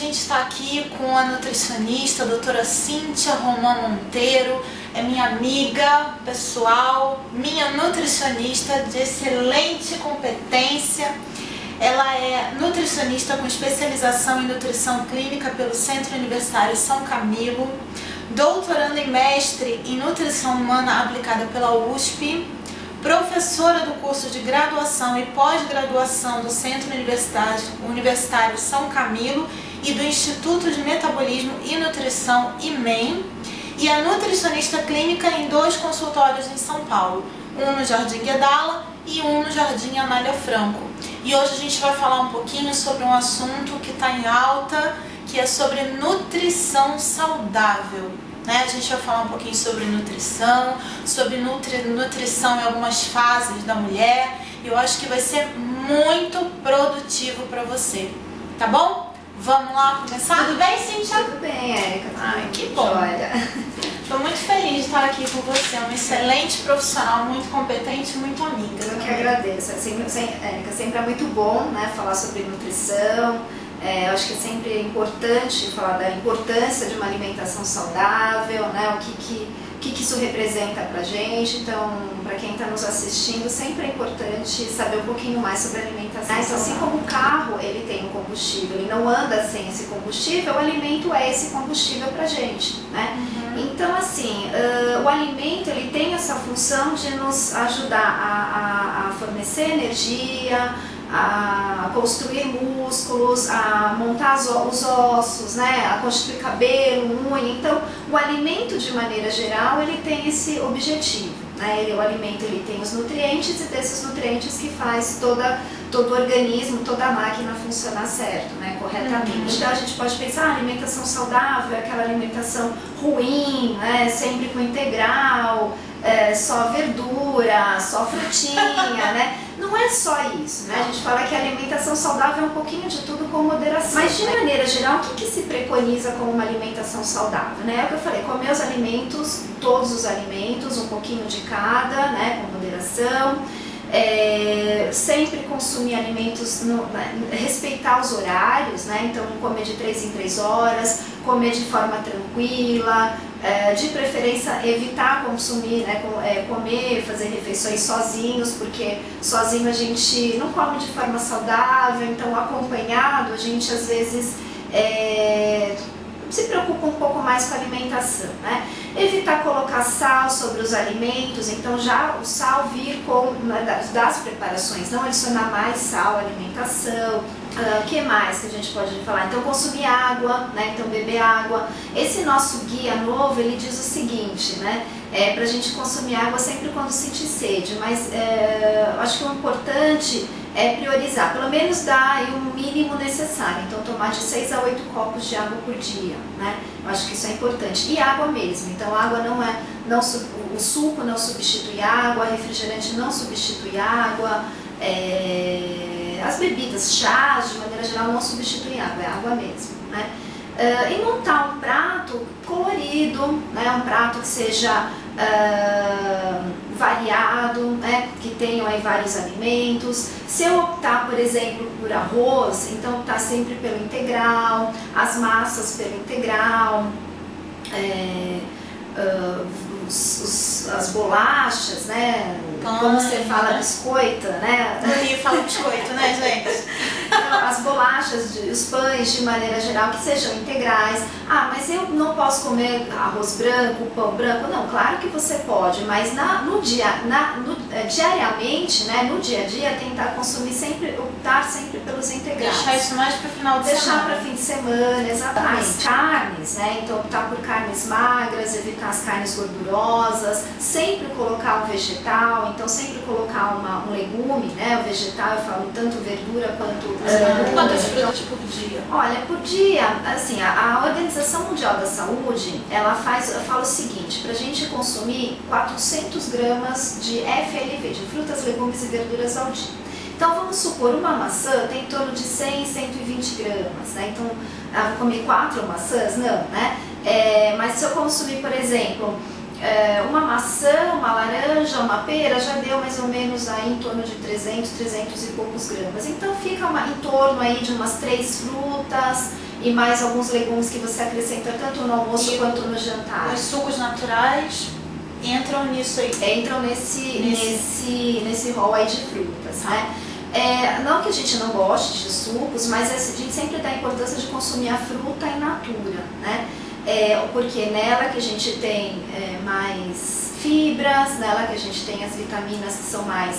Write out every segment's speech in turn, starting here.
gente está aqui com a nutricionista, a doutora Cíntia Romão Monteiro, é minha amiga pessoal, minha nutricionista de excelente competência. Ela é nutricionista com especialização em nutrição clínica pelo Centro Universitário São Camilo, doutoranda e mestre em nutrição humana aplicada pela USP, professora do curso de graduação e pós-graduação do Centro Universitário São Camilo e do Instituto de Metabolismo e Nutrição IMEM, e é nutricionista clínica em 2 consultórios em São Paulo, um no Jardim Guedala e um no Jardim Anália Franco. E hoje a gente vai falar um pouquinho sobre um assunto que está em alta, que é sobre nutrição saudável. A gente vai falar um pouquinho sobre nutrição, sobre nutrição em algumas fases da mulher. E eu acho que vai ser muito produtivo para você, tá bom? Vamos lá começar? Tudo bem, Cíntia? Tudo bem, Érica. Ai, que bom. Estou muito feliz de estar aqui com você, uma excelente profissional, muito competente e muito amiga. Eu que agradeço. Érica, sempre é muito bom, né, falar sobre nutrição. Eu acho que é sempre importante falar da importância de uma alimentação saudável, né, o que isso representa pra gente. Então, para quem está nos assistindo, sempre é importante saber um pouquinho mais sobre a alimentação. Mas assim como o carro, ele tem um combustível, ele não anda sem esse combustível, o alimento é esse combustível pra gente, né? Então, assim, o alimento, ele tem essa função de nos ajudar a fornecer energia, a construir músculos, a montar os ossos, né, a constituir cabelo, unha. Então, o alimento, de maneira geral, ele tem esse objetivo, né? O alimento, ele tem os nutrientes, e desses nutrientes que faz todo o organismo, toda a máquina funcionar certo, né, corretamente. Então, a gente pode pensar, alimentação saudável é aquela alimentação ruim, né, sempre com integral, só verdura, só frutinha, né? Não é só isso, né? A gente fala que a alimentação saudável é um pouquinho de tudo com moderação. Mas de maneira geral, o que se preconiza como uma alimentação saudável, né? É o que eu falei, comer os alimentos, todos os alimentos, um pouquinho de cada, né? Com moderação. Sempre consumir alimentos, respeitar os horários, né? Então comer de 3 em 3 horas, comer de forma tranquila, de preferência evitar consumir, né? Comer, fazer refeições sozinhos, porque sozinho a gente não come de forma saudável, então acompanhado a gente às vezes se preocupa um pouco mais com a alimentação, né? Evitar colocar sal sobre os alimentos, então já o sal vir com das preparações, não adicionar mais sal à alimentação. O que mais que a gente pode falar? Então consumir água, né? Então beber água. Esse nosso guia novo, ele diz o seguinte, né? Pra gente consumir água sempre quando sentir sede, mas acho que o importante é priorizar, pelo menos dar o mínimo necessário, então tomar de 6 a 8 copos de água por dia, né? Eu acho que isso é importante. E água mesmo, então água o suco não substitui água, refrigerante não substitui água, as bebidas, chás, de maneira geral, não substituem água, é água mesmo, né? E montar um prato colorido, né? Um prato que seja variado, né? Que tenham aí vários alimentos. Se eu optar, por exemplo, por arroz, então optar sempre pelo integral, as massas pelo integral, as bolachas, né? Como você fala, biscoito, né? No Rio fala biscoito, né, gente? Então, as bolachas, os pães, de maneira geral, que sejam integrais. Ah, mas eu não posso comer arroz branco, pão branco? Não, claro que você pode, mas diariamente, né, no dia a dia, tentar consumir sempre, optar sempre pelos integrais. Deixar isso mais para o final de semana. Deixar para fim de semana, exatamente. As carnes, né, então optar por carnes magras, evitar as carnes gordurosas, sempre colocar um vegetal, então sempre colocar um legume, né, o vegetal, eu falo tanto verdura quanto quantas frutas por dia? Olha, por dia, assim, a Organização Mundial da Saúde, ela fala o seguinte, pra gente consumir 400 gramas de FLV, de frutas, legumes e verduras ao dia. Então vamos supor, uma maçã tem em torno de 100, 120 gramas, né? Então, vou comer 4 maçãs? Não, né? Mas se eu consumir, por exemplo, uma maçã, uma laranja, uma pera, já deu mais ou menos aí em torno de 300 e poucos gramas. Então fica em torno aí de umas 3 frutas e mais alguns legumes que você acrescenta tanto no almoço quanto no jantar. Os sucos naturais entram nisso aí. Entram nesse rol aí de frutas, né? Não que a gente não goste de sucos, mas a gente sempre dá a importância de consumir a fruta in natura, né? Porque nela que a gente tem mais fibras, nela que a gente tem as vitaminas que são mais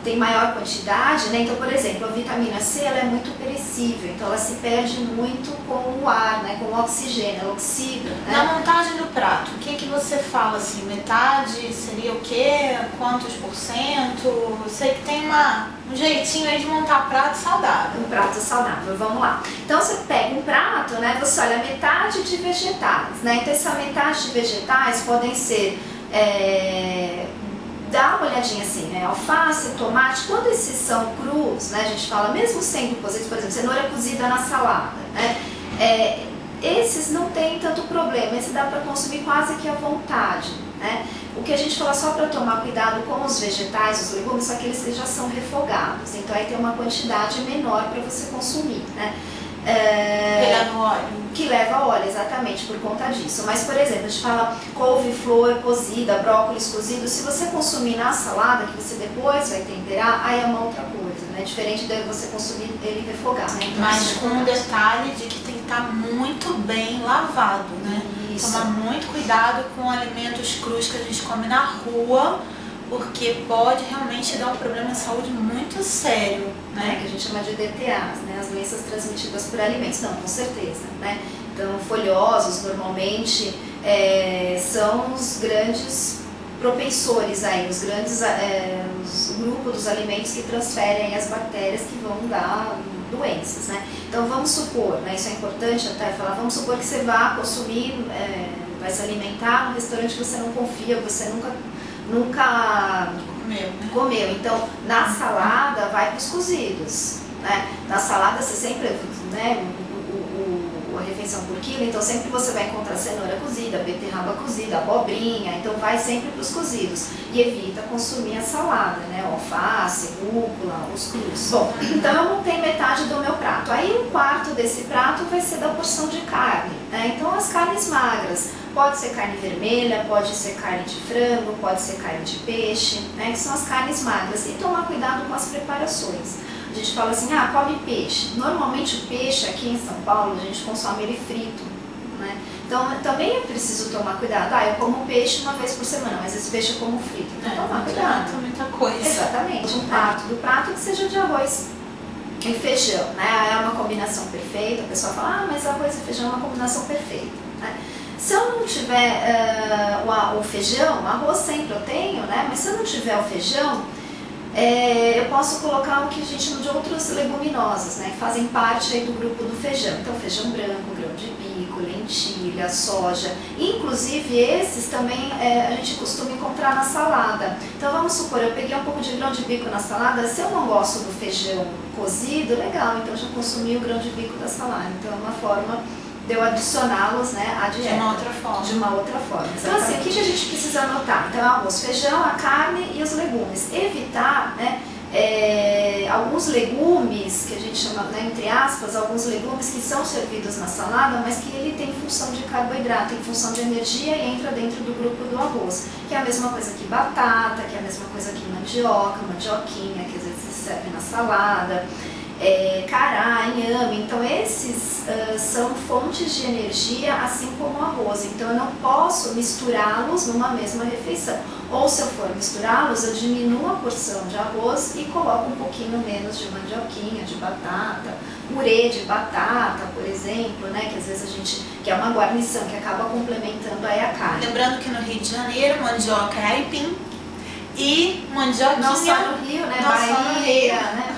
tem maior quantidade, né? Então, por exemplo, a vitamina C ela é muito perecível, então ela se perde muito com o ar, né? Com o oxigênio, ela oxida, né? Na montagem do prato, o que você fala assim? Metade seria o quê? Quantos por cento? Eu sei que tem um jeitinho aí de montar prato saudável. Um prato saudável, vamos lá. Então você pega um prato, né? Você olha metade de vegetais, né? Então essa metade de vegetais podem ser dá uma olhadinha assim, né? Alface, tomate, quando esses são crus, né? A gente fala, mesmo sendo cozidos, por exemplo, cenoura cozida na salada, né? Esses não tem tanto problema, esse dá para consumir quase que à vontade, né? O que a gente fala só para tomar cuidado com os vegetais, os legumes, só que eles já são refogados, então aí tem uma quantidade menor para você consumir, né? Que leva óleo. Que leva óleo, exatamente, por conta disso. Mas, por exemplo, a gente fala couve-flor cozida, brócolis cozido, se você consumir na salada, que você depois vai temperar, aí é uma outra coisa, né? Diferente de você consumir ele refogado, né? Então, mas com um detalhe de que tem que estar muito bem lavado, né? Isso. Tomar muito cuidado com alimentos crus que a gente come na rua, porque pode realmente dar um problema de saúde muito sério, né? Que a gente chama de DTAs, né? As doenças transmitidas por alimentos. Não, com certeza, né? Então, folhosos normalmente são os grandes propensores aí, os grandes os grupos dos alimentos que transferem as bactérias que vão dar doenças, né? Então, vamos supor, né? Isso é importante até falar, vamos supor que você vá consumir, vai se alimentar num restaurante que você não confia, você nunca comeu. Então, na salada, vai para os cozidos, né? Na salada, você sempre, né, a refeição por quilo, então sempre você vai encontrar cenoura cozida, beterraba cozida, abobrinha, então vai sempre para os cozidos. E evita consumir a salada, né? Alface, rúcula, os crus. Bom, então eu montei metade do meu prato. Aí um quarto desse prato vai ser da porção de carne, né? Então as carnes magras. Pode ser carne vermelha, pode ser carne de frango, pode ser carne de peixe, né? Que são as carnes magras. E tomar cuidado com as preparações. A gente fala assim, come peixe. Normalmente o peixe aqui em São Paulo, a gente consome ele frito, né? Então também é preciso tomar cuidado. Eu como peixe uma vez por semana, mas esse peixe eu como frito. Então tomar cuidado. Muita coisa. Exatamente. Um prato do prato que seja de arroz e feijão, né? É uma combinação perfeita. A pessoa fala, mas arroz e feijão é uma combinação perfeita, né? Se eu não tiver o feijão, arroz sempre eu tenho, né? Mas se eu não tiver o feijão, eu posso colocar o que a gente chama de outros leguminosas, né? Que fazem parte aí do grupo do feijão. Então, feijão branco, grão de bico, lentilha, soja. Inclusive, esses também a gente costuma encontrar na salada. Então, vamos supor, eu peguei um pouco de grão de bico na salada. Se eu não gosto do feijão cozido, legal, então eu já consumi o grão de bico da salada. Então, é uma forma de eu adicioná-los, né, à dieta. De uma outra forma. De uma outra forma. Então, assim, o que a gente precisa anotar? Então, arroz, feijão, a carne e os legumes. Evitar, né, alguns legumes, que a gente chama, né, entre aspas, alguns legumes que são servidos na salada, mas que ele tem função de carboidrato, tem função de energia e entra dentro do grupo do arroz. Que é a mesma coisa que batata, que é a mesma coisa que mandioca, mandioquinha, que às vezes se serve na salada. Cará, inhame, então esses são fontes de energia assim como o arroz, então eu não posso misturá-los numa mesma refeição, ou se eu for misturá-los eu diminuo a porção de arroz e coloco um pouquinho menos de mandioquinha, de batata, purê de batata, por exemplo, né, que às vezes a gente, que é uma guarnição que acaba complementando aí a carne. Lembrando que no Rio de Janeiro, mandioca é aipim e mandioquinha... Não só no Rio, né, Bahia, né?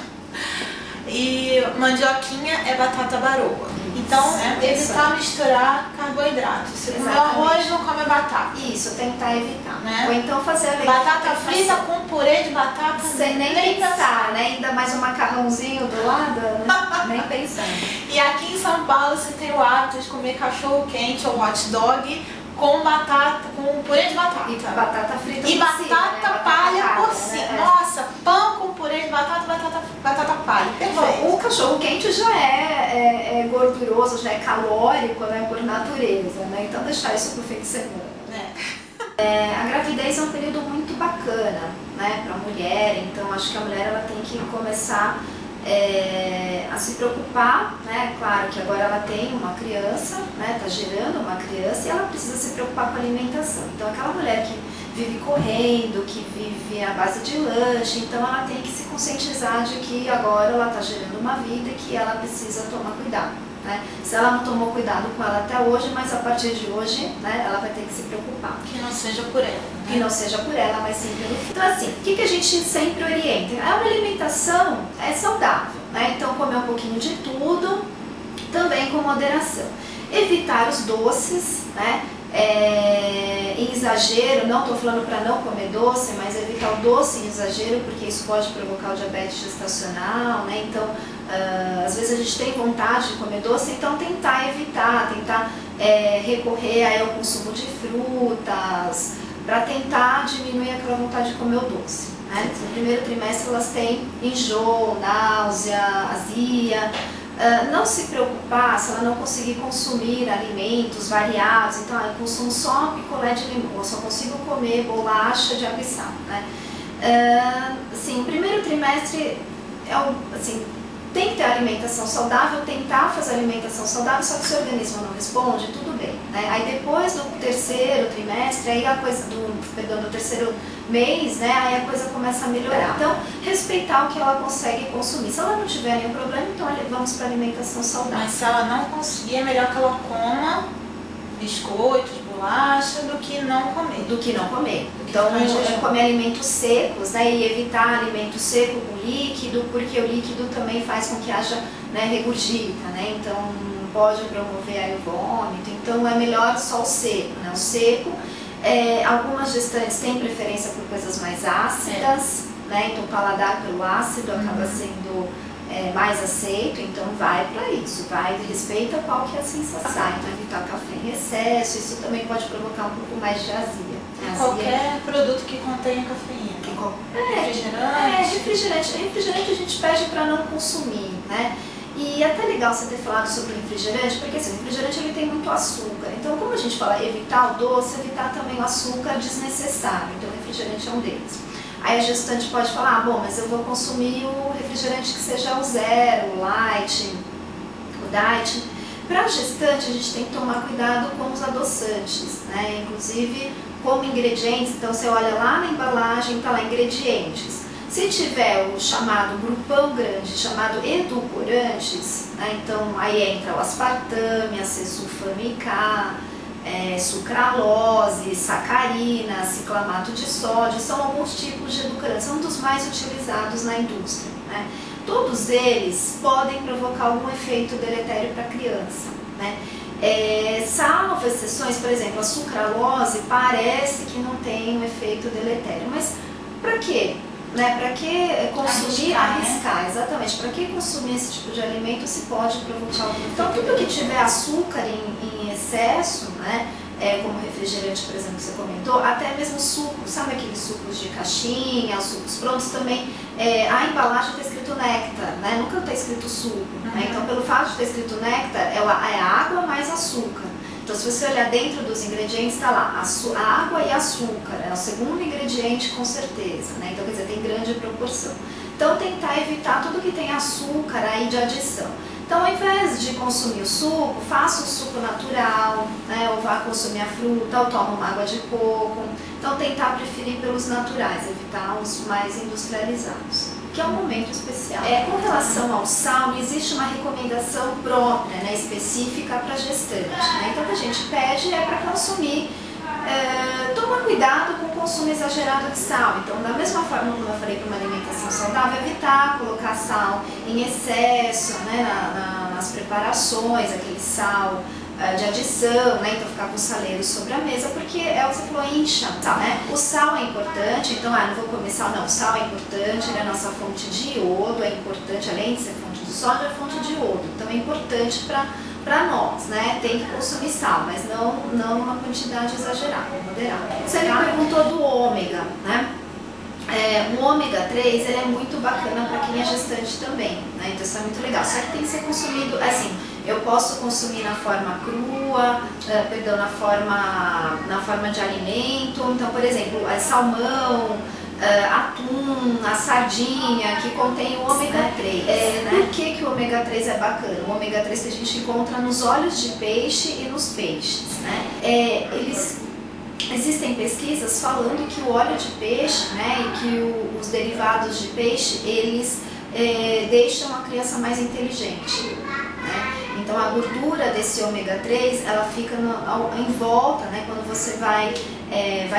E mandioquinha é batata baroa. Então, evitar misturar carboidratos. Se comer arroz, não come batata. Isso, tentar evitar. Né? Ou então fazer a batata frita com purê de batata. Sem nem pensar, né? Ainda mais um macarrãozinho do lado, né? Nem pensando. E aqui em São Paulo você tem o hábito de comer cachorro quente ou hot dog com batata, com purê de batata. E batata frita e por batata cima, né? palha por né? cima. Nossa, pão com purê de batata, batata palha. Perfeito. Bom, o cachorro quente já é é gorduroso, já é calórico, né, por natureza, né? Então deixar isso pro fim de semana. A gravidez é um período muito bacana, né, para a mulher, então acho que a mulher ela tem que começar a se preocupar, né? Claro que agora ela tem uma criança, né? Tá gerando uma criança e ela precisa se preocupar com a alimentação. Então aquela mulher que vive correndo, que vive à base de lanche, então ela tem que se conscientizar de que agora ela está gerando uma vida e que ela precisa tomar cuidado, né? Se ela não tomou cuidado com ela até hoje, mas a partir de hoje, né, ela vai ter que se preocupar. Que não seja por ela. Né? Que não seja por ela, mas sim pelo filho. Então assim, o que a gente sempre orienta? Uma alimentação é saudável, né? Então comer um pouquinho de tudo, também com moderação. Evitar os doces, né? Em exagero, não estou falando para não comer doce, mas evitar o doce em exagero, porque isso pode provocar o diabetes gestacional, né? Então, às vezes a gente tem vontade de comer doce, então tentar evitar, tentar recorrer aí ao consumo de frutas, para tentar diminuir aquela vontade de comer o doce, né? No primeiro trimestre elas têm enjoo, náusea, azia. Não se preocupar se ela não conseguir consumir alimentos variados, então eu consumo só picolé de limão, eu só consigo comer bolacha de água e sal, né? Assim, o primeiro trimestre assim, tem que ter alimentação saudável, tentar fazer alimentação saudável, só que se o organismo não responde, tudo bem, né? Aí depois do terceiro trimestre, aí a coisa do terceiro mês, né, aí a coisa começa a melhorar. Então, respeitar o que ela consegue consumir. Se ela não tiver nenhum problema, então vamos para alimentação saudável. Mas se ela não conseguir, é melhor que ela coma biscoitos, bolacha, do que não comer. Do que não comer. Então, comer alimentos secos, né, e evitar alimento seco com líquido, porque o líquido também faz com que haja, né, regurgita, né, então pode promover aí o vômito. Então, é melhor só o seco, né, o seco. Algumas gestantes têm preferência por coisas mais ácidas, né? Então o paladar pelo ácido acaba sendo mais aceito, então vai para isso, respeita qual que é a sensação, então evitar café em excesso, isso também pode provocar um pouco mais de azia. Qualquer produto que contenha cafeína, refrigerante a gente pede para não consumir, né? E é até legal você ter falado sobre o refrigerante, porque assim, o refrigerante ele tem muito açúcar. Então, como a gente fala evitar o doce, evitar também o açúcar desnecessário. Então, o refrigerante é um deles. Aí a gestante pode falar, bom, mas eu vou consumir o refrigerante que seja o zero, o light, o diet. Para a gestante, a gente tem que tomar cuidado com os adoçantes, né? Inclusive, como ingredientes, então você olha lá na embalagem, tá lá ingredientes. Se tiver o chamado grupão grande, chamado edulcorantes, né, então aí entra o aspartame, a acesulfame K, sucralose, sacarina, ciclamato de sódio, são alguns tipos de edulcorantes, são dos mais utilizados na indústria, né? Todos eles podem provocar algum efeito deletério para a criança, né? Salvo exceções, por exemplo, a sucralose parece que não tem um efeito deletério, mas para quê? Né? Para que consumir, arriscar, né? Exatamente, para que consumir esse tipo de alimento se pode provocar algum efeito? Então tudo que tiver açúcar em excesso, né? Como refrigerante, por exemplo, que você comentou, até mesmo sucos, sabe aqueles sucos de caixinha, os sucos prontos também, a embalagem está escrito néctar, né? Nunca está escrito suco, né? Então pelo fato de estar escrito néctar, é água mais açúcar. Então, se você olhar dentro dos ingredientes, está lá a água e açúcar, é o segundo ingrediente com certeza, né? Então, quer dizer, tem grande proporção. Então, tentar evitar tudo que tem açúcar aí de adição. Então, ao invés de consumir o suco, faça um suco natural, né? Ou vá consumir a fruta, ou toma uma água de coco. Então, tentar preferir pelos naturais, evitar os mais industrializados, que é um momento especial. Com relação ao sal, não existe uma recomendação própria, né, específica para gestante, né? Então, o que a gente pede é para consumir, tomar cuidado com o consumo exagerado de sal. Então, da mesma forma como eu falei para uma alimentação saudável, evitar colocar sal em excesso, né, nas preparações, aquele sal de adição, né? Então ficar com saleiro sobre a mesa, porque é o que você falou, incha, né? O sal é importante, então não vou comer sal, não, o sal é importante, ele é a nossa fonte de iodo, é importante, além de ser fonte de sódio, é fonte de iodo, então é importante para nós, né? Tem que consumir sal, mas não numa quantidade exagerada, moderada. Você me perguntou do ômega, né? O ômega 3 ele é muito bacana para quem é gestante também, né? Então isso é muito legal. Só que tem que ser consumido, assim, eu posso consumir na forma crua, na forma de alimento. Então, por exemplo, salmão, atum, a sardinha, que contém o ômega 3. Né? Por que o ômega 3 é bacana? O ômega 3 que a gente encontra nos óleos de peixe e nos peixes, né? Existem pesquisas falando que o óleo de peixe, né, e que os derivados de peixe, eles deixam a criança mais inteligente, né? Então a gordura desse ômega 3, ela fica em volta, né, quando você vai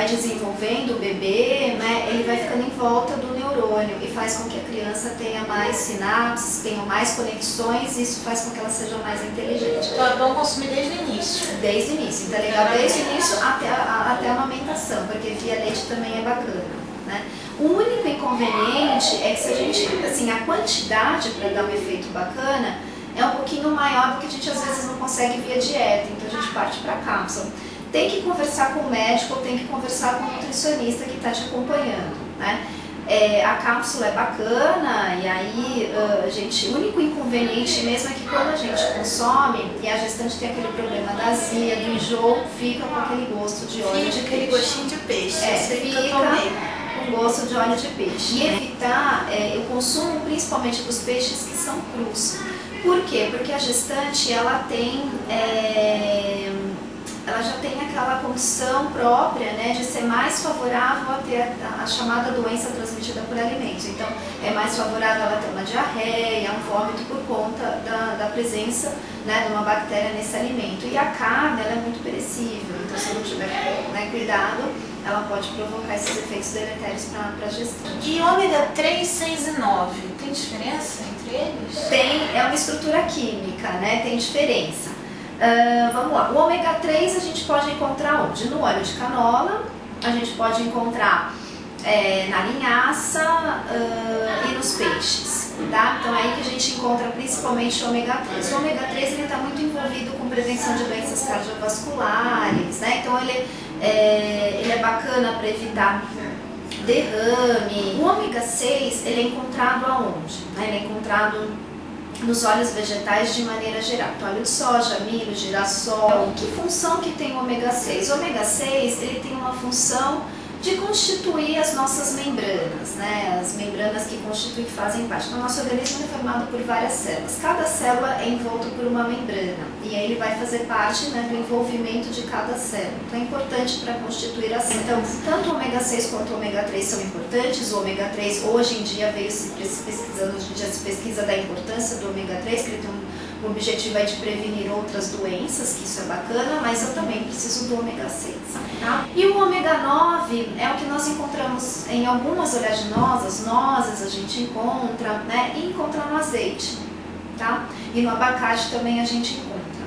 desenvolvendo o bebê, né, ele vai ficando em volta do neurônio e faz com que a criança tenha mais sinapses, tenha mais conexões, e isso faz com que ela seja mais inteligente. Então é bom consumir desde o início. Desde o início, então é legal desde o início até a amamentação, porque via leite também é bacana, né? O único inconveniente é que se a gente, assim, a quantidade para dar um efeito bacana é um pouquinho maior do que a gente às vezes não consegue via dieta, então a gente parte para cápsula. Tem que conversar com o médico, ou tem que conversar com o nutricionista que está te acompanhando, né? A cápsula é bacana, e aí o único inconveniente mesmo é que quando a gente consome e a gestante tem aquele problema da azia, do enjoo, fica com aquele gosto de óleo de aquele peixe. Gostinho de peixe. Fica com gosto de óleo de peixe. E evitar o consumo principalmente dos peixes que são crus. Por quê? Porque a gestante, ela já tem aquela condição própria, né, de ser mais favorável a ter a chamada doença transmitida por alimentos. Então, é mais favorável ela ter uma diarreia, um vômito por conta da presença, né, de uma bactéria nesse alimento. E a carne, ela é muito perecível, então se não tiver, né, cuidado, ela pode provocar esses efeitos deletérios para a gestante. E ômega 3, 6 e 9, tem diferença entre eles? Tem, é uma estrutura química, né, tem diferença. Vamos lá, o ômega 3 a gente pode encontrar onde? No óleo de canola, a gente pode encontrar na linhaça e nos peixes, tá? Então é aí que a gente encontra principalmente o ômega 3. O ômega 3 ele está muito envolvido com prevenção de doenças cardiovasculares, né? Então ele é bacana para evitar derrame. O ômega 6 ele é encontrado aonde? Ele é encontrado nos óleos vegetais de maneira geral, então, óleo de soja, milho, girassol. Que função que tem o ômega 6? O ômega 6 ele tem uma função de constituir as nossas membranas, né? As membranas que constituem, que fazem parte. Então, o nosso organismo é formado por várias células. Cada célula é envolta por uma membrana e aí ele vai fazer parte, né, do envolvimento de cada célula. Então é importante para constituir a célula. Então, tanto o ômega 6 quanto o ômega 3 são importantes. O ômega 3 hoje em dia veio se pesquisando, hoje em dia se pesquisa da importância do ômega 3, que ele tem o objetivo é de prevenir outras doenças, que isso é bacana, mas eu também preciso do ômega 6, tá? E o ômega 9 é o que nós encontramos em algumas oleaginosas, nozes a gente encontra, né? E encontra no azeite, tá? E no abacate também a gente encontra.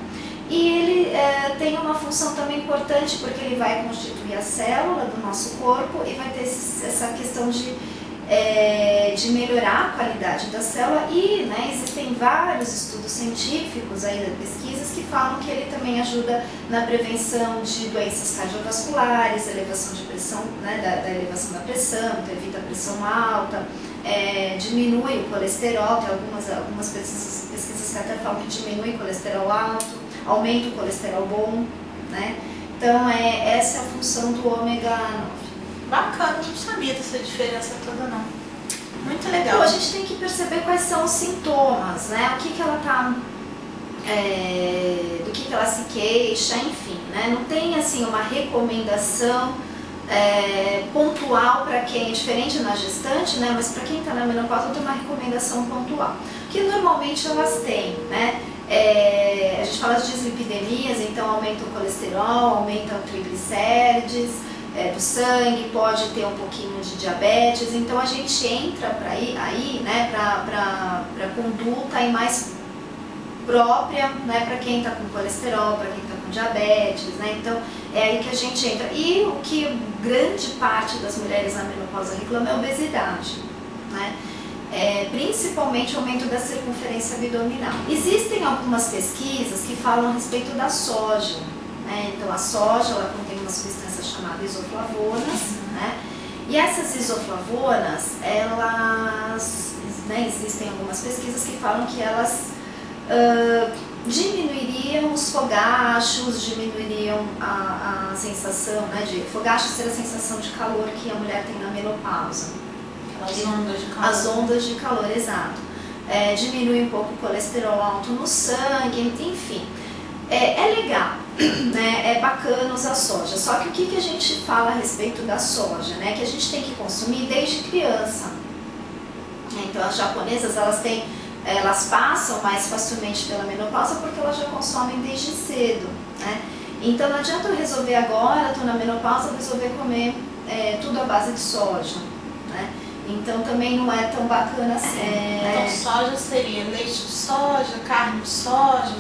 E ele tem uma função também importante, porque ele vai constituir a célula do nosso corpo e vai ter essa questão de melhorar a qualidade da célula e, né, existem vários estudos científicos, aí, pesquisas que falam que ele também ajuda na prevenção de doenças cardiovasculares, elevação de pressão, né, da elevação da pressão, então evita a pressão alta, diminui o colesterol, tem algumas pesquisas que até falam que diminui o colesterol alto, aumenta o colesterol bom, né? Então essa é a função do ômega 9. Bacana, não sabia dessa diferença toda não. Muito legal. Então a gente tem que perceber quais são os sintomas, né? O que ela tá, do que ela se queixa, enfim, né? Não tem assim uma recomendação pontual para quem é diferente na gestante, né? Mas para quem está na menopausa tem uma recomendação pontual. Que normalmente elas têm, né? A gente fala de dislipidemias, então aumenta o colesterol, aumenta o triglicérides do sangue, pode ter um pouquinho de diabetes, então a gente entra para aí, né, para conduta aí mais própria, né, para quem está com colesterol, para quem está com diabetes, né, então é aí que a gente entra. E o que grande parte das mulheres na menopausa reclama é a obesidade, né, principalmente o aumento da circunferência abdominal. Existem algumas pesquisas que falam a respeito da soja, né, então a soja ela contém uma substância chamada isoflavonas, né? E essas isoflavonas, elas, né, existem algumas pesquisas que falam que elas diminuiriam os fogachos, diminuiriam a sensação, né, de fogacho ser a sensação de calor que a mulher tem na menopausa. As ondas de calor. As ondas de calor, exato. Diminui um pouco o colesterol alto no sangue, enfim. É legal, né? É bacana usar soja. Só que o que a gente fala a respeito da soja, né? Que a gente tem que consumir desde criança. Então as japonesas, elas passam mais facilmente pela menopausa porque elas já consomem desde cedo, né? Então não adianta eu resolver agora, estou na menopausa, resolver comer tudo à base de soja, né? Então também não é tão bacana assim. Então soja seria leite de soja, carne de soja,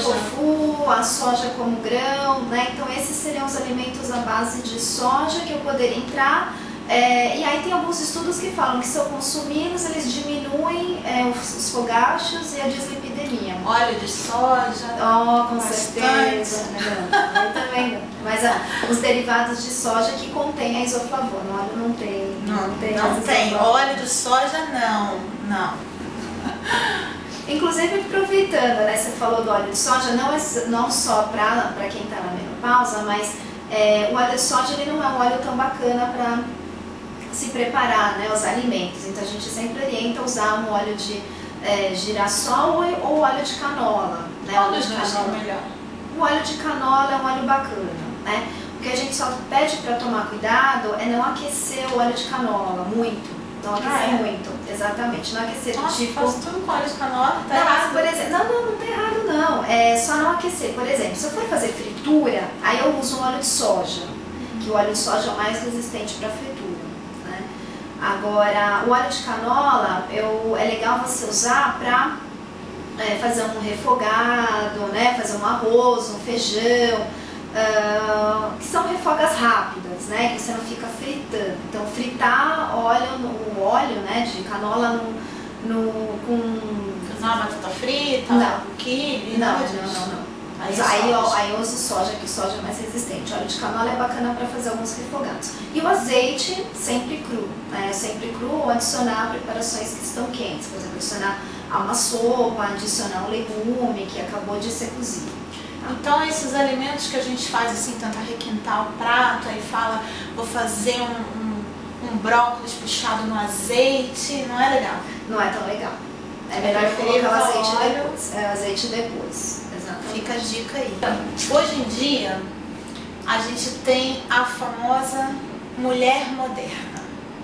tofu, a soja como grão, né? Então esses seriam os alimentos à base de soja que eu poderia entrar. E aí tem alguns estudos que falam que se eu consumi-los, eles diminuem os fogachos e a dislipidemia. Óleo de soja. Com certeza. Não, também não. Mas os derivados de soja que contêm a isoflavona, o óleo não tem. Não tem. Óleo de soja não. Inclusive, aproveitando, né, você falou do óleo de soja, não só para quem está na menopausa, mas o óleo de soja ele não é um óleo tão bacana para se preparar, né, os alimentos. Então a gente sempre orienta a usar um óleo de girassol ou óleo de canola. Né? Qual dos dois é melhor? O óleo de canola é um óleo bacana, né? O que a gente só pede para tomar cuidado é não aquecer o óleo de canola muito. Não aquecer muito, exatamente. Não aquecer tipo... Faz tudo com óleo de canola, tá errado? Por exemplo, não tá errado não. É só não aquecer. Por exemplo, se eu for fazer fritura, aí eu uso um óleo de soja, que o óleo de soja é o mais resistente para fritura. Agora, o óleo de canola, é legal você usar para fazer um refogado, né? Fazer um arroz, um feijão, que são refogas rápidas, né? Que você não fica fritando. Então, fritar o óleo, né, de canola com... Fazer uma batata frita, um quibe? Não. Aí eu uso soja, que soja é mais resistente. O óleo de canola é bacana para fazer alguns refogados. E o azeite sempre cru, né? Sempre cru ou adicionar preparações que estão quentes. Por exemplo, adicionar a uma sopa, adicionar um legume que acabou de ser cozido. Então esses alimentos que a gente faz assim, tenta requintar o prato, aí fala, vou fazer um brócolis puxado no azeite, não é legal? Não é tão legal. É melhor colocar o azeite depois. Azeite depois. Fica a dica aí. Hoje em dia, a gente tem a famosa mulher moderna,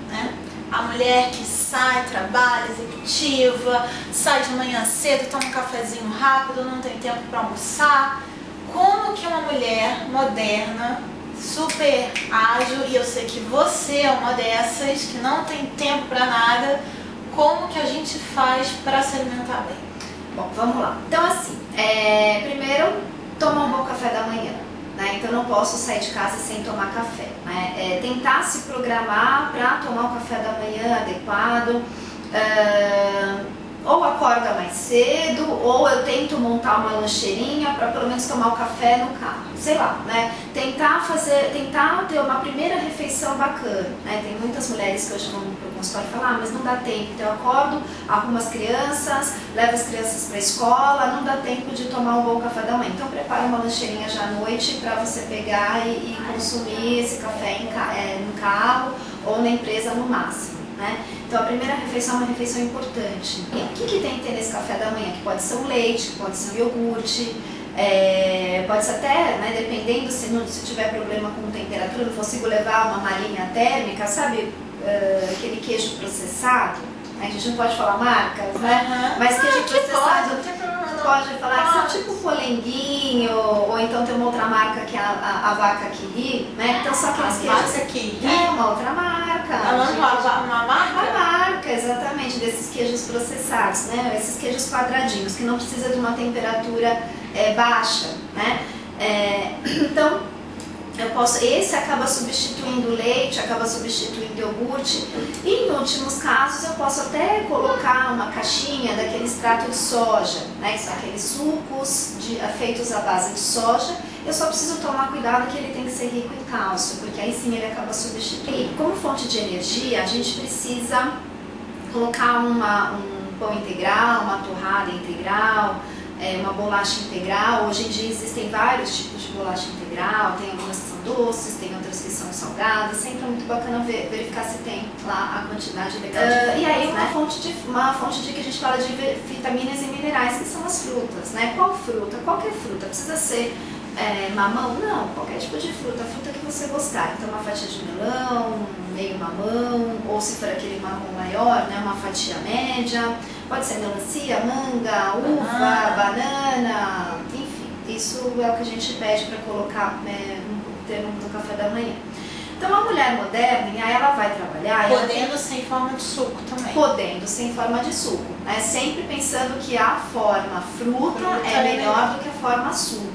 né? A mulher que sai, trabalha, executiva, sai de manhã cedo, toma um cafezinho rápido, não tem tempo para almoçar. Como que uma mulher moderna, super ágil, e eu sei que você é uma dessas, que não tem tempo para nada, como que a gente faz para se alimentar bem? Bom, vamos lá. Então assim, primeiro, tomar um bom café da manhã, né? Então não posso sair de casa sem tomar café, né? Tentar se programar para tomar um café da manhã adequado, ou acorda mais cedo, ou eu tento montar uma lancheirinha para pelo menos tomar o café no carro, sei lá, né? Tentar ter uma primeira refeição bacana, né? Tem muitas mulheres que hoje vão pro consultório e falam, mas não dá tempo, então eu acordo, arrumo as crianças, levo as crianças para a escola, não dá tempo de tomar um bom café da manhã, então prepara uma lancheirinha já à noite para você pegar e consumir esse café no carro ou na empresa no máximo, né? Então a primeira refeição é uma refeição importante. E o que tem que ter nesse café da manhã? Que pode ser um leite, pode ser um iogurte, pode ser até, né, dependendo se tiver problema com temperatura, não consigo levar uma malinha térmica, sabe, aquele queijo processado, a gente não pode falar marcas, né? Mas queijo processado pode falar que são tipo polenguinho, ou então tem uma outra marca que é a vaca Kiri, né? Então só aqueles queijos. Vaca Kiri? Uma outra marca. Uma marca? Uma marca, exatamente, desses queijos processados, né? Esses queijos quadradinhos, que não precisa de uma temperatura baixa, né? Então, esse acaba substituindo o leite, acaba substituindo o iogurte, e em últimos casos eu posso até colocar uma caixinha daquele extrato de soja, né, que são aqueles sucos feitos à base de soja, eu só preciso tomar cuidado que ele tem que ser rico em cálcio, porque aí sim ele acaba substituindo. Como fonte de energia, a gente precisa colocar um pão integral, uma torrada integral, uma bolacha integral. Hoje em dia existem vários tipos de bolacha integral, tem algumas que são doces, tem outras que são salgadas. Sempre é muito bacana verificar se tem lá a quantidade legal de e aí uma fonte de que a gente fala de vitaminas e minerais, que são as frutas, né? Qual fruta? Qualquer fruta. Precisa ser mamão? Não, qualquer tipo de fruta, a fruta que você gostar. Então uma fatia de melão, meio mamão, ou se for aquele mamão maior, né, uma fatia média. Pode ser melancia, manga, uva, banana, enfim. Isso é o que a gente pede para colocar no café da manhã. Então a mulher moderna, aí ela vai trabalhar... Podendo ser em forma de suco também. Podendo ser em forma de suco, né? Sempre pensando que a forma fruta é melhor do que a forma suco.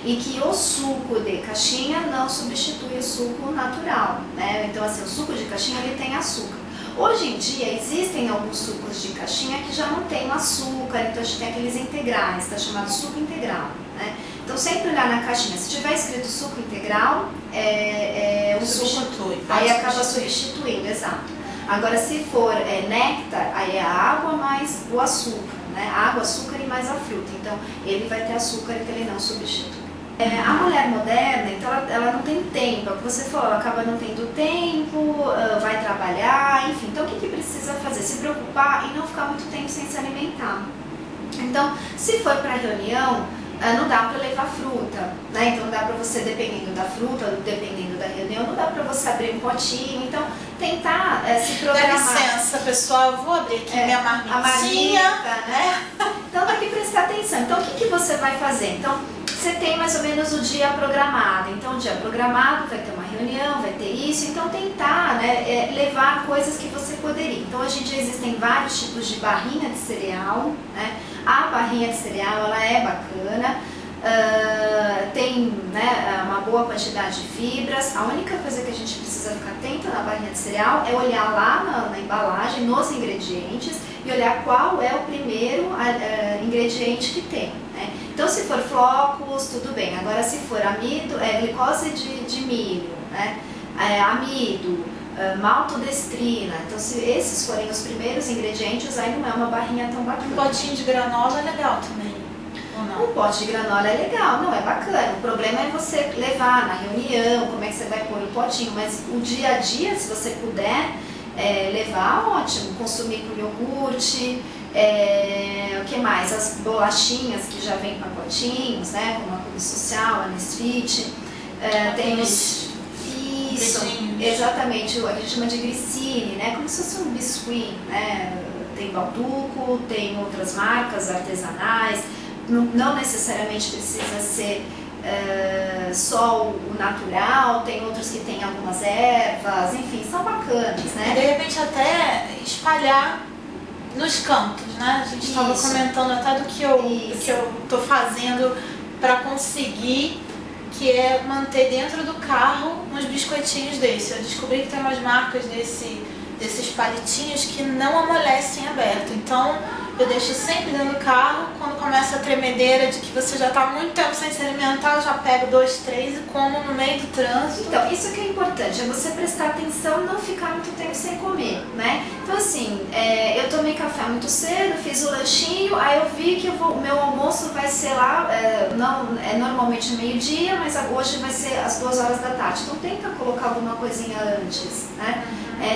E que o suco de caixinha não substitui o suco natural, né? Então assim, o suco de caixinha ele tem açúcar. Hoje em dia existem alguns sucos de caixinha que já não tem açúcar, então a gente tem aqueles integrais, está chamado suco integral, né? Então sempre olhar na caixinha, se tiver escrito suco integral, o substitui, suco, aí acaba substituindo, exato. Agora se for néctar, aí é a água mais o açúcar, né? Água, açúcar e mais a fruta, então ele vai ter açúcar que ele não substitui. A mulher moderna, então ela não tem tempo, é o que você falou, ela acaba não tendo tempo, vai trabalhar, enfim. Então o que precisa fazer? Se preocupar em não ficar muito tempo sem se alimentar. Então, se for para reunião, não dá para levar fruta, né? Então não dá para você, dependendo da fruta, dependendo da reunião, não dá para você abrir um potinho. Então tentar se programar. Dá licença, pessoal, eu vou abrir aqui minha marmitinha, né? Então tem que prestar atenção. Então o que você vai fazer? Então você tem mais ou menos o dia programado. Então o dia programado vai ter uma reunião, vai ter isso. Então tentar, né, levar coisas que você poderia. Então hoje em dia existem vários tipos de barrinha de cereal, né? A barrinha de cereal ela é bacana, tem, né, uma boa quantidade de fibras. A única coisa que a gente precisa ficar atento na barrinha de cereal é olhar lá na embalagem, nos ingredientes, e olhar qual é o primeiro ingrediente que tem, né? Então se for flocos, tudo bem. Agora se for amido, glicose de milho, né, amido, maltodestrina, então se esses forem os primeiros ingredientes, aí não é uma barrinha tão bacana. Um potinho de granola é legal também, ou não? Um pote de granola é legal, não é bacana. O problema é você levar na reunião, como é que você vai pôr o potinho, mas o dia a dia, se você puder levar, ótimo. Consumir com iogurte, o que mais? As bolachinhas que já vem em pacotinhos, né, como a Clube Social, a Nesfit, tem os... Isso, exatamente, a gente chama de glicine, né? Como se fosse um biscuit, né? Tem Balduco, tem outras marcas artesanais, não necessariamente precisa ser só o natural, tem outros que tem algumas ervas, enfim, são bacanas, né? De repente até espalhar nos cantos, né? A gente estava comentando até do que eu tô fazendo para conseguir, que é manter dentro do carro uns biscoitinhos desses. Eu descobri que tem umas marcas desses palitinhos que não amolecem aberto. Então eu deixo sempre dentro do carro. Quando começa a tremedeira de que você já está há muito tempo sem se alimentar, eu já pego 2, 3 e como no meio do trânsito. Então, isso que é importante, é você prestar atenção e não ficar muito tempo sem comer, né? Então assim, eu tomei café muito cedo, fiz o lanchinho, aí eu vi que o meu almoço vai ser lá, normalmente meio-dia, mas hoje vai ser às 2 horas da tarde. Então tenta colocar alguma coisinha antes, né?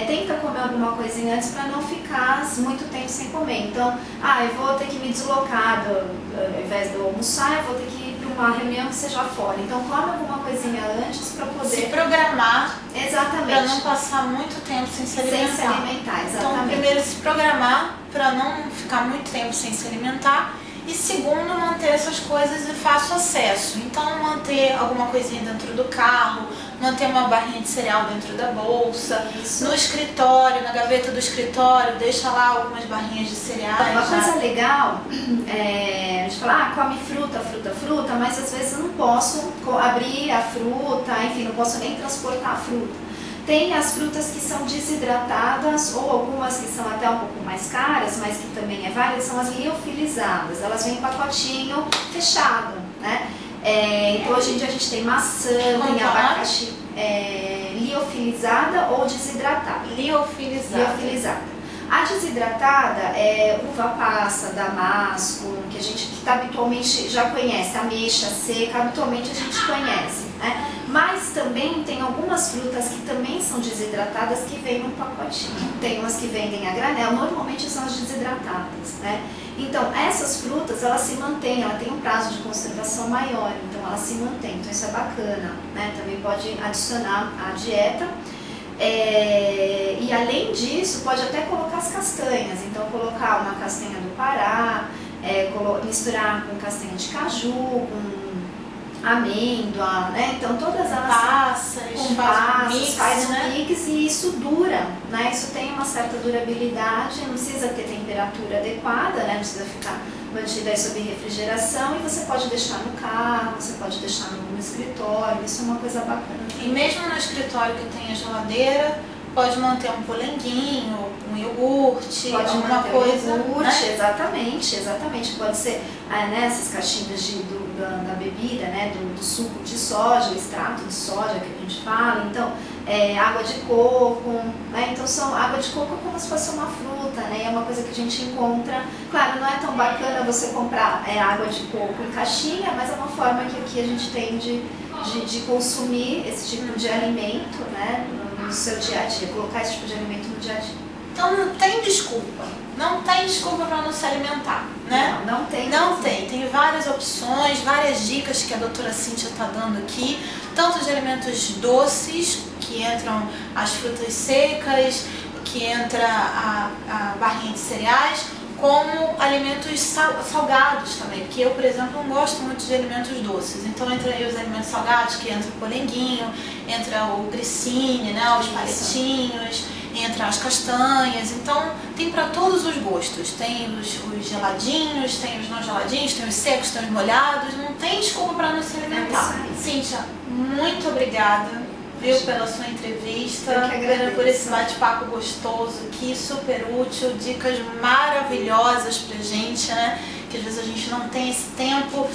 Tenta comer alguma coisinha antes para não ficar muito tempo sem comer. Então, eu vou ter que me deslocar, ao invés de eu almoçar, eu vou ter que ir para uma reunião que seja fora. Então come alguma coisinha antes para poder... Se programar. Exatamente. Para não passar muito tempo sem se alimentar. Sem se alimentar, exatamente. Então, primeiro se programar para não ficar muito tempo sem se alimentar. E segundo, manter essas coisas de fácil acesso. Então, manter alguma coisinha dentro do carro, manter uma barrinha de cereal dentro da bolsa. Isso. No escritório, na gaveta do escritório, deixa lá algumas barrinhas de cereais. Uma coisa legal, a gente fala, come fruta, mas às vezes eu não posso abrir a fruta, enfim, não posso nem transportar a fruta. Tem as frutas que são desidratadas ou algumas que são até um pouco mais caras, mas que também é válida, são as liofilizadas. Elas vêm em pacotinho fechado, né? Então hoje em dia a gente tem maçã, tem abacaxi liofilizada ou desidratada. Liofilizada. A desidratada é uva passa, damasco, que a gente habitualmente já conhece, ameixa seca, habitualmente a gente conhece, né? Mas também tem algumas frutas que também são desidratadas que vêm num pacotinho. Tem umas que vendem a granel, normalmente são as desidratadas, né? Então essas frutas, elas se mantêm, ela tem um prazo de conservação maior, então ela se mantém, então isso é bacana, né? Também pode adicionar à dieta. E além disso, pode até colocar as castanhas, então colocar uma castanha do Pará, misturar com castanha de caju, com amêndoa, né? Então todas elas faz um mix e isso dura, né? Isso tem uma certa durabilidade, não precisa ter temperatura adequada, né? Não precisa ficar mantida aí sob refrigeração, e você pode deixar no carro, você pode deixar no escritório, isso é uma coisa bacana. E mesmo no escritório que tem a geladeira, pode manter um polenguinho, um iogurte, pode alguma manter coisa, um iogurte, né? Exatamente, pode ser essas caixinhas da bebida, né, do suco de soja, o extrato de soja que a gente fala, então água de coco, né? Então água de coco é como se fosse uma fruta, né? É uma coisa que a gente encontra. Claro, não é tão bacana você comprar água de coco em caixinha, mas é uma forma que aqui a gente tem de consumir esse tipo de alimento, né, no seu dia a dia, colocar esse tipo de alimento no dia a dia. Então não tem desculpa para não se alimentar, né? Não tem. Tem várias opções, várias dicas que a doutora Cíntia está dando aqui, tanto de alimentos doces, que entram as frutas secas, que entra a barrinha de cereais, como alimentos salgados também, porque eu, por exemplo, não gosto muito de alimentos doces, então entra aí os alimentos salgados, que entra o polenguinho, entra o grissini, né, os palitinhos, entra as castanhas, então tem para todos os gostos, tem os geladinhos, tem os não geladinhos, tem os secos, tem os molhados, não tem desculpa para não se alimentar. Cíntia, muito obrigada, pela sua entrevista, por esse bate-papo gostoso aqui, super útil, dicas maravilhosas pra gente, né? Que às vezes a gente não tem esse tempo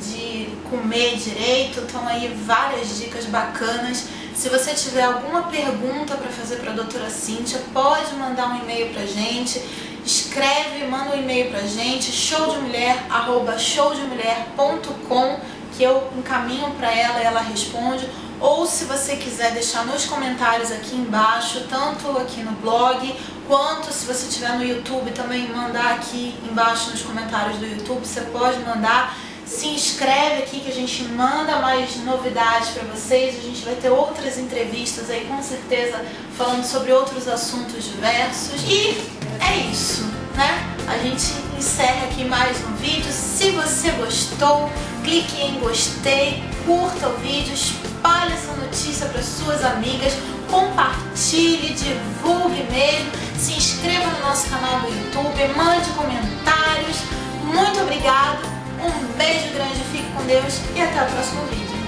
de comer direito, então aí várias dicas bacanas. Se você tiver alguma pergunta para fazer para a doutora Cíntia, pode mandar um e-mail pra gente, escreve, manda um e-mail pra gente, showdemulher@showdemulher.com, que eu encaminho para ela e ela responde. Ou se você quiser deixar nos comentários aqui embaixo, tanto aqui no blog, quanto se você estiver no YouTube também, mandar aqui embaixo nos comentários do YouTube, você pode mandar. Se inscreve aqui que a gente manda mais novidades para vocês, a gente vai ter outras entrevistas aí com certeza falando sobre outros assuntos diversos. E é isso, né? A gente encerra aqui mais um vídeo. Se você gostou, clique em gostei, curta o vídeo, espalhe essa notícia para suas amigas, compartilhe, divulgue mesmo, se inscreva no nosso canal do YouTube, mande comentários. Muito obrigada, um beijo grande, fique com Deus e até o próximo vídeo.